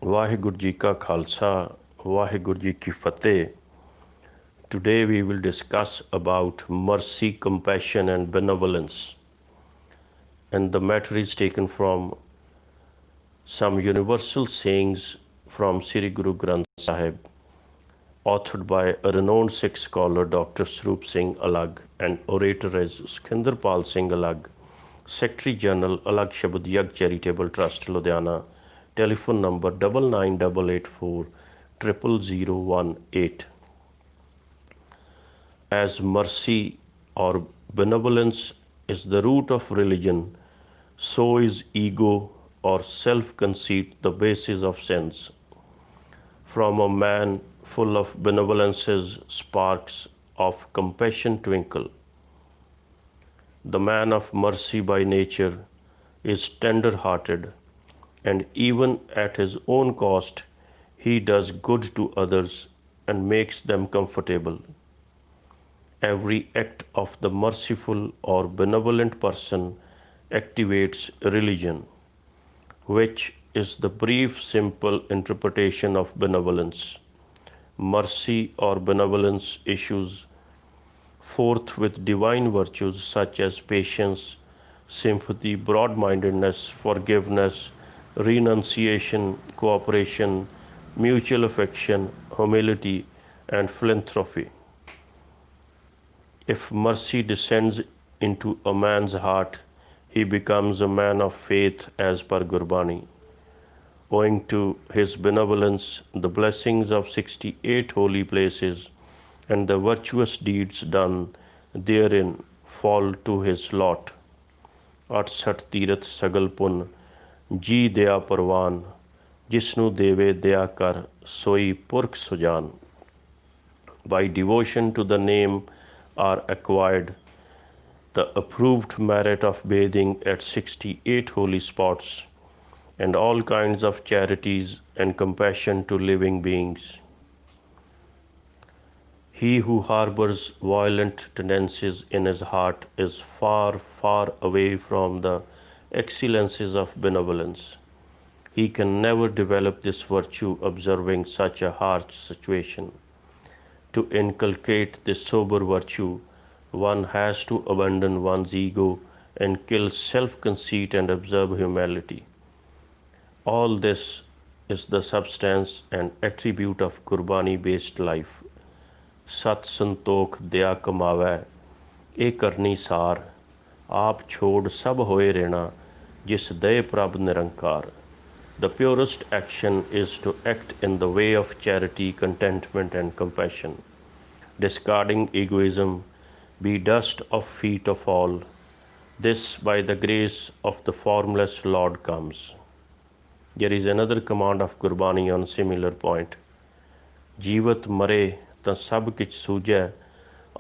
वाहिगुरु जी का खालसा, वाहिगुरु जी की फतेह. Today we will discuss about mercy, compassion and benevolence. And the matter is taken from some universal sayings from Sri Guru Granth Sahib, authored by a renowned Sikh scholar Dr. Swarup Singh Alag and orator as Skhinder Pal Singh Alag, Secretary General Alag Shabad Yag Charitable Trust, Ludhiana. Telephone number 998884 00018. As mercy or benevolence is the root of religion, so is ego or self conceit the basis of sins. From a man full of benevolences, sparks of compassion twinkle. The man of mercy by nature is tender hearted, and even at his own cost, he does good to others and makes them comfortable. Every act of the merciful or benevolent person activates religion, which is the brief, simple interpretation of benevolence. Mercy or benevolence issues forth with divine virtues such as patience, sympathy, broad mindedness, forgiveness, renunciation, cooperation, mutual affection, humility, and philanthropy. If mercy descends into a man's heart, he becomes a man of faith as per Gurbani. Owing to his benevolence, the blessings of 68 holy places and the virtuous deeds done therein fall to his lot. 68 ਤੀਰਥ ਸਗਲ ਪੁੰਨ ਜੀ ਦਇਆ ਪ੍ਰਵਾਨ ਜਿਸਨੂੰ ਦੇਵੇ ਦਇਆ ਕਰ ਸੋਈ ਪੁਰਖ ਸੁਜਾਨ. By devotion to the name are acquired the approved merit of bathing at 68 holy spots and all kinds of charities and compassion to living beings. He who harbors violent tendencies in his heart is far, far away from the excellences of benevolence. He can never develop this virtue observing such a harsh situation. To inculcate this sober virtue, one has to abandon one's ego and kill self-conceit and observe humility. All this is the substance and attribute of Gurbani-based life. सत संतोख दया कमावै ए करनी सार आप छोड़ सब होए रहना जिस दए प्रभ निरंकार. The purest action is to act in the way of charity, contentment and compassion, discarding egoism, be dust of feet of all. This by the grace of the formless Lord comes. There is another command of Gurbani on similar point. जीवत मरे ਤਾਂ ਸਭ ਕਿਛ ਸੂਝੈ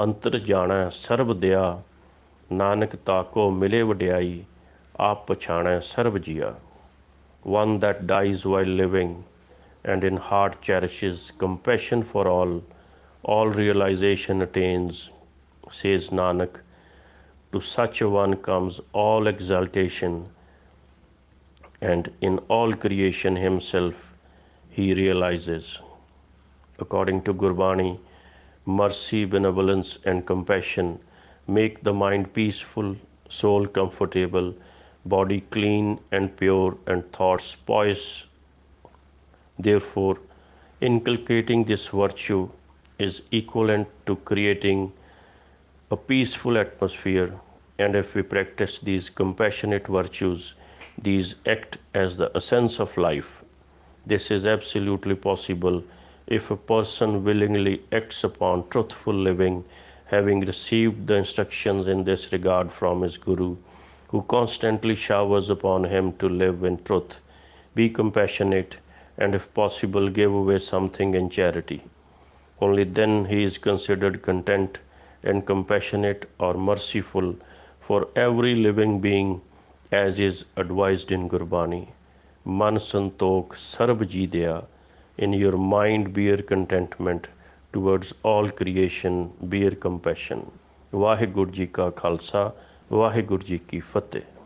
ਅੰਤਰ ਜਾਣੈ ਸਰਬ ਦਿਆ ਨਾਨਕ ਤਾਕੋ ਮਿਲੇ ਵਡਿਆਈ ਆਪ ਪਛਾਣੈ ਸਰਬ ਜੀਆ. One that dies while living and in heart cherishes compassion for all realization attains, says Nanak. To such a one comes all exaltation, and in all creation himself he realizes. According to Gurbani, mercy, benevolence, and compassion make the mind peaceful, soul comfortable, body clean and pure, and thoughts poised. Therefore, inculcating this virtue is equivalent to creating a peaceful atmosphere, and if we practice these compassionate virtues, these act as the essence of life. This is absolutely possible if a person willingly acts upon truthful living, having received the instructions in this regard from his Guru, who constantly showers upon him to live in truth, be compassionate, and if possible give away something in charity. Only then he is considered content and compassionate or merciful for every living being, as is advised in Gurbani. Man santokh sarb ji daya. In your mind bear contentment, towards all creation bear compassion. Waheguru ji का खालसा, वाहिगुरु जी की फतेह.